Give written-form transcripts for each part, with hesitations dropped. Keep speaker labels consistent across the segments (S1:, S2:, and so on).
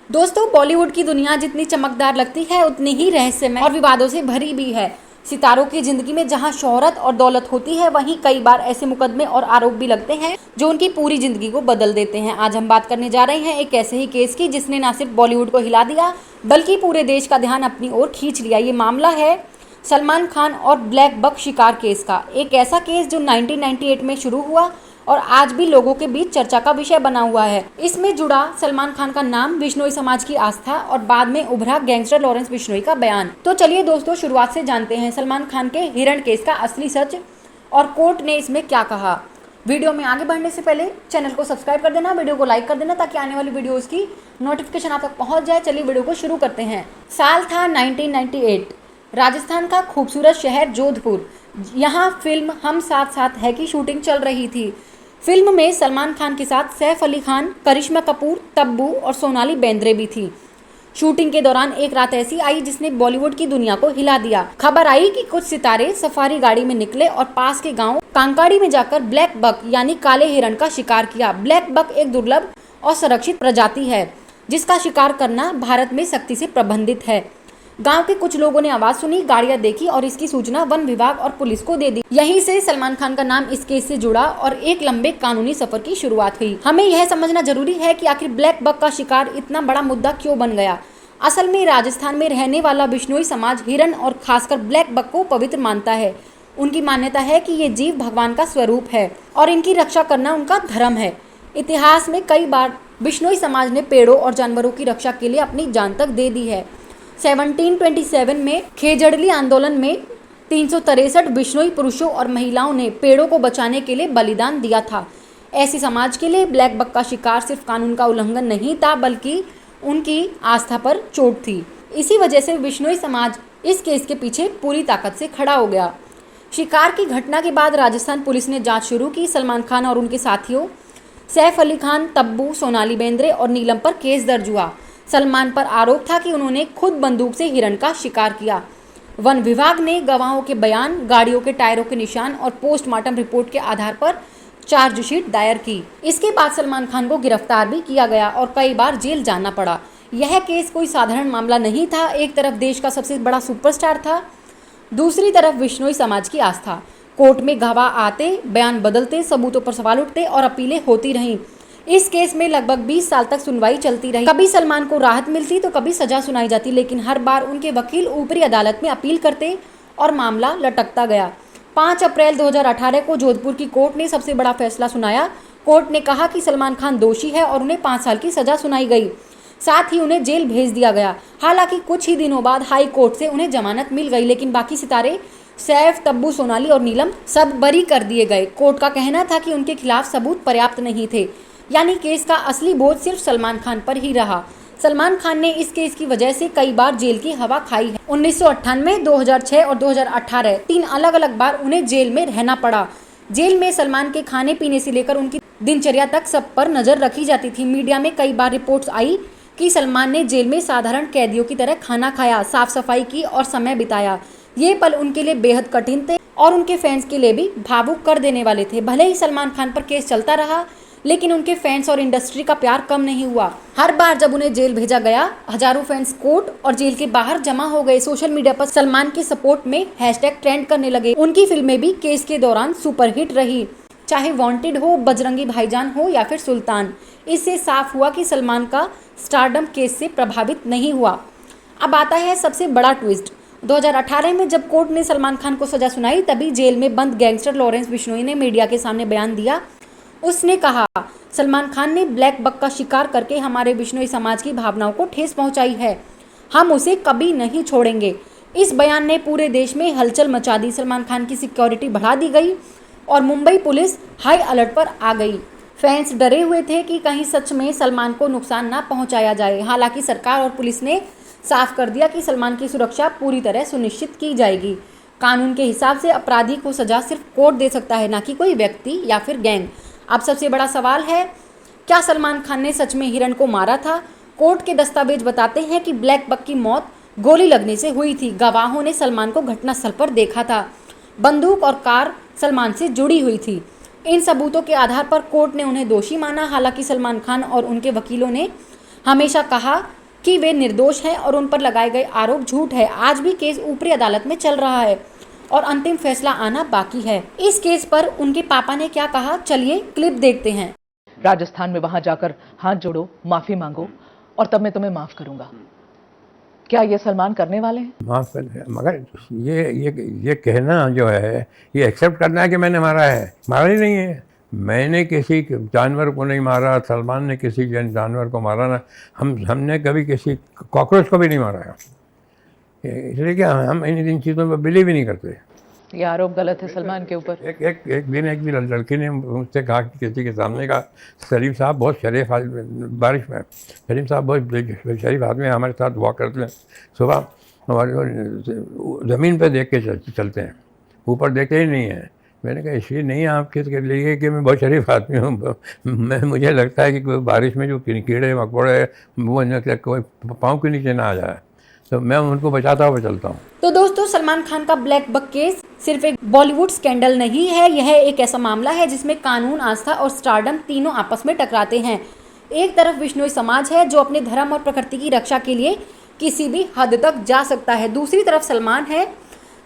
S1: दोस्तों, बॉलीवुड की दुनिया जितनी चमकदार लगती है उतनी ही रहस्यमय और विवादों से भरी भी है। सितारों की जिंदगी में जहां शोहरत और दौलत होती है, वहीं कई बार ऐसे मुकदमे और आरोप भी लगते हैं जो उनकी पूरी जिंदगी को बदल देते हैं। आज हम बात करने जा रहे हैं एक ऐसे ही केस की जिसने न सिर्फ बॉलीवुड को हिला दिया बल्कि पूरे देश का ध्यान अपनी ओर खींच लिया। ये मामला है सलमान खान और ब्लैक बक शिकार केस का। एक ऐसा केस जो 1998 में शुरू हुआ और आज भी लोगों के बीच चर्चा का विषय बना हुआ है। इसमें जुड़ा सलमान खान का नाम, बिश्नोई समाज की आस्था और बाद में उभरा गैंगस्टर लॉरेंस बिश्नोई का बयान। तो चलिए दोस्तों, शुरुआत से जानते हैं सलमान खान के हिरण केस का असली सच और कोर्ट ने इसमें क्या कहा। वीडियो में आगे बढ़ने से पहले चैनल को सब्सक्राइब कर देना, वीडियो को लाइक कर देना ताकि आने वाली वीडियोस की नोटिफिकेशन आप तक पहुंच जाए। चलिए वीडियो को शुरू करते हैं। साल था 1998। राजस्थान का खूबसूरत शहर जोधपुर। यहाँ फिल्म हम साथ साथ है की शूटिंग चल रही थी। फिल्म में सलमान खान के साथ सैफ अली खान, करिश्मा कपूर, तब्बू और सोनाली बेंद्रे भी थी। शूटिंग के दौरान एक रात ऐसी आई जिसने बॉलीवुड की दुनिया को हिला दिया। खबर आई कि कुछ सितारे सफारी गाड़ी में निकले और पास के गांव कांकाड़ी में जाकर ब्लैक बक यानी काले हिरण का शिकार किया। ब्लैक बक एक दुर्लभ और संरक्षित प्रजाति है जिसका शिकार करना भारत में सख्ती से प्रतिबंधित है। गांव के कुछ लोगों ने आवाज सुनी, गाड़ियां देखी और इसकी सूचना वन विभाग और पुलिस को दे दी। यहीं से सलमान खान का नाम इस केस से जुड़ा और एक लंबे कानूनी सफर की शुरुआत हुई। हमें यह समझना जरूरी है कि आखिर ब्लैक बक का शिकार इतना बड़ा मुद्दा क्यों बन गया। असल में राजस्थान में रहने वाला बिश्नोई समाज हिरण और खासकर ब्लैक बक को पवित्र मानता है। उनकी मान्यता है कि ये जीव भगवान का स्वरूप है और इनकी रक्षा करना उनका धर्म है। इतिहास में कई बार बिश्नोई समाज ने पेड़ों और जानवरों की रक्षा के लिए अपनी जान तक दे दी है। 1727 में खेजड़ली आंदोलन में 363 बिश्नोई पुरुषों और महिलाओं ने पेड़ों को बचाने के लिए बलिदान दिया था। ऐसे समाज के लिए ब्लैक बक का शिकार सिर्फ कानून का उल्लंघन नहीं था बल्कि उनकी आस्था पर चोट थी। इसी वजह से बिश्नोई समाज इस केस के पीछे पूरी ताकत से खड़ा हो गया। शिकार की घटना के बाद राजस्थान पुलिस ने जांच शुरू की। सलमान खान और उनके साथियों सैफ अली खान, तब्बू, सोनाली बेंद्रे और नीलम पर केस दर्ज हुआ। सलमान पर आरोप था कि उन्होंने खुद बंदूक से हिरण का शिकार किया। वन विभाग ने गवाहों के बयान, गाड़ियों के टायरों के निशान और पोस्टमार्टम रिपोर्ट के आधार पर चार्जशीट दायर की। इसके बाद सलमान खान को गिरफ्तार भी किया गया और कई बार जेल जाना पड़ा। यह केस कोई साधारण मामला नहीं था। एक तरफ देश का सबसे बड़ा सुपरस्टार था, दूसरी तरफ बिश्नोई समाज की आस्था। कोर्ट में गवाह आते, बयान बदलते, सबूतों पर सवाल उठते और अपीलें होती रहीं। इस केस में लगभग 20 साल तक सुनवाई चलती रही। कभी सलमान को राहत मिलती तो कभी सजा सुनाई जाती, लेकिन हर बार उनके वकील ऊपरी अदालत में अपील करते और मामला लटकता गया। 5 अप्रैल 2018 को जोधपुर की कोर्ट ने सबसे बड़ा फैसला सुनाया। कोर्ट ने कहा कि सलमान खान दोषी है और उन्हें 5 साल की सजा सुनाई गई। साथ ही उन्हें जेल भेज दिया गया। हालांकि कुछ ही दिनों बाद हाई कोर्ट से उन्हें जमानत मिल गई, लेकिन बाकी सितारे सैफ, तब्बू, सोनाली और नीलम सब बरी कर दिए गए। कोर्ट का कहना था कि उनके खिलाफ सबूत पर्याप्त नहीं थे, यानी केस का असली बोझ सिर्फ सलमान खान पर ही रहा। सलमान खान ने इस केस की वजह से कई बार जेल की हवा खाई है। 1998, 2006 और 2018 3 अलग अलग बार उन्हें जेल में रहना पड़ा। जेल में सलमान के खाने पीने से लेकर उनकी दिनचर्या तक सब पर नजर रखी जाती थी। मीडिया में कई बार रिपोर्ट्स आई कि सलमान ने जेल में साधारण कैदियों की तरह खाना खाया, साफ सफाई की और समय बिताया। ये पल उनके लिए बेहद कठिन थे और उनके फैंस के लिए भी भावुक कर देने वाले थे। भले ही सलमान खान पर केस चलता रहा, लेकिन उनके फैंस और इंडस्ट्री का प्यार कम नहीं हुआ। हर बार जब उन्हें जेल भेजा गया, हजारों फैंस कोर्ट और जेल के बाहर जमा हो गए। सोशल मीडिया पर सलमान के सपोर्ट में हैशटैग ट्रेंड करने लगे। उनकी फिल्में भी केस के दौरान सुपरहिट रही, चाहे वांटेड हो, बजरंगी भाईजान हो या फिर सुल्तान। इससे साफ हुआ कि सलमान का स्टारडम केस से प्रभावित नहीं हुआ। अब आता है सबसे बड़ा ट्विस्ट। 2018 में जब कोर्ट ने सलमान खान को सजा सुनाई, तभी जेल में बंद गैंगस्टर लॉरेंस बिश्नोई ने मीडिया के सामने बयान दिया। उसने कहा, सलमान खान ने ब्लैक बक का शिकार करके हमारे बिश्नोई समाज की भावनाओं को ठेस पहुंचाई है। हम उसे कभी नहीं छोड़ेंगे। इस बयान ने पूरे देश में हलचल मचा दी। सलमान खान की सिक्योरिटी बढ़ा दी गई और मुंबई पुलिस हाई अलर्ट पर आ गई। फैंस डरे हुए थे कि कहीं सच में सलमान को नुकसान ना पहुंचाया जाए। हालांकि सरकार और पुलिस ने साफ कर दिया कि सलमान की सुरक्षा पूरी तरह सुनिश्चित की जाएगी। कानून के हिसाब से अपराधी को सजा सिर्फ कोर्ट दे सकता है, ना कि कोई व्यक्ति या फिर गैंग। अब सबसे बड़ा सवाल है, क्या सलमान खान ने सच में हिरण को मारा था? कोर्ट के दस्तावेज बताते हैं कि ब्लैक बक की मौत गोली लगने से हुई थी। गवाहों ने सलमान को घटनास्थल पर देखा था। बंदूक और कार सलमान से जुड़ी हुई थी। इन सबूतों के आधार पर कोर्ट ने उन्हें दोषी माना। हालांकि सलमान खान और उनके वकीलों ने हमेशा कहा कि वे निर्दोष हैं और उन पर लगाए गए आरोप झूठ है। आज भी केस ऊपरी अदालत में चल रहा है और अंतिम फैसला आना बाकी है। इस केस पर उनके पापा ने क्या कहा, चलिए क्लिप देखते हैं।
S2: राजस्थान में वहां जाकर हाथ जोड़ो, माफी मांगो और तब मैं तुम्हें माफ करूंगा। क्या ये सलमान करने वाले हैं?
S3: माफ कर, मगर ये कहना जो है, ये एक्सेप्ट करना है कि मैंने मारा है। मारा ही नहीं है। मैंने किसी जानवर को नहीं मारा, सलमान ने किसी जानवर को मारा ना। हमने कभी किसी कॉकरोच को भी नहीं मारा है। इसलिए कि हम इन चीज़ों पर बिलीव ही नहीं करते।
S2: ये आरोप गलत है सलमान के ऊपर।
S3: एक दिन लड़की ने मुझसे कहा कि किसी के सामने का, सलीम साहब बहुत शरीफ बारिश में, सलीम साहब बहुत शरीफ आदमी हमारे साथ वॉक करते हैं सुबह और ज़मीन पे देख के चलते हैं, ऊपर देखते ही नहीं है। मैंने कहा इसलिए नहीं आप किसके लिए कि मैं बहुत शरीफ आदमी हूँ। मुझे लगता है कि कोई बारिश में जो कीड़े मकोड़े वो कोई पाँव के नीचे ना आ जाए, तो मैं उनको बचाता हुआ चलता हूँ।
S1: तो दोस्तों, सलमान खान का ब्लैक बक केस सिर्फ एक बॉलीवुड स्कैंडल नहीं है। यह एक ऐसा मामला है जिसमें कानून, आस्था और स्टारडम तीनों आपस में टकराते हैं। एक तरफ विश्नोई समाज है जो अपने धर्म और प्रकृति की रक्षा के लिए किसी भी हद तक जा सकता है। दूसरी तरफ सलमान है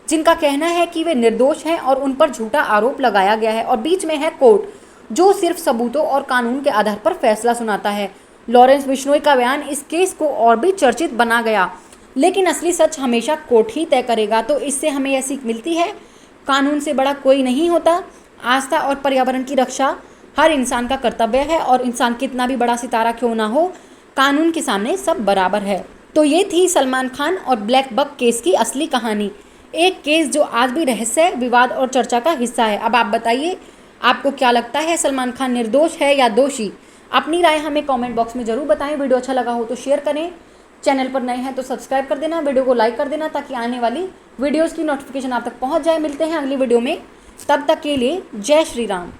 S1: जिनका कहना है कि वे निर्दोष हैं और उन पर झूठा आरोप लगाया गया है। और बीच में है कोर्ट जो सिर्फ सबूतों और कानून के आधार पर फैसला सुनाता है। लॉरेंस बिश्नोई का बयान इस केस को और भी चर्चित बना गया, लेकिन असली सच हमेशा कोर्ट ही तय करेगा। तो इससे हमें यह सीख मिलती है, कानून से बड़ा कोई नहीं होता। आस्था और पर्यावरण की रक्षा हर इंसान का कर्तव्य है और इंसान कितना भी बड़ा सितारा क्यों ना हो, कानून के सामने सब बराबर है। तो ये थी सलमान खान और ब्लैक बक केस की असली कहानी। एक केस जो आज भी रहस्य, विवाद और चर्चा का हिस्सा है। अब आप बताइए, आपको क्या लगता है, सलमान खान निर्दोष है या दोषी? अपनी राय हमें कमेंट बॉक्स में जरूर बताएं। वीडियो अच्छा लगा हो तो शेयर करें, चैनल पर नए हैं तो सब्सक्राइब कर देना, वीडियो को लाइक कर देना ताकि आने वाली वीडियोस की नोटिफिकेशन आप तक पहुंच जाए। मिलते हैं अगली वीडियो में, तब तक के लिए जय श्री राम।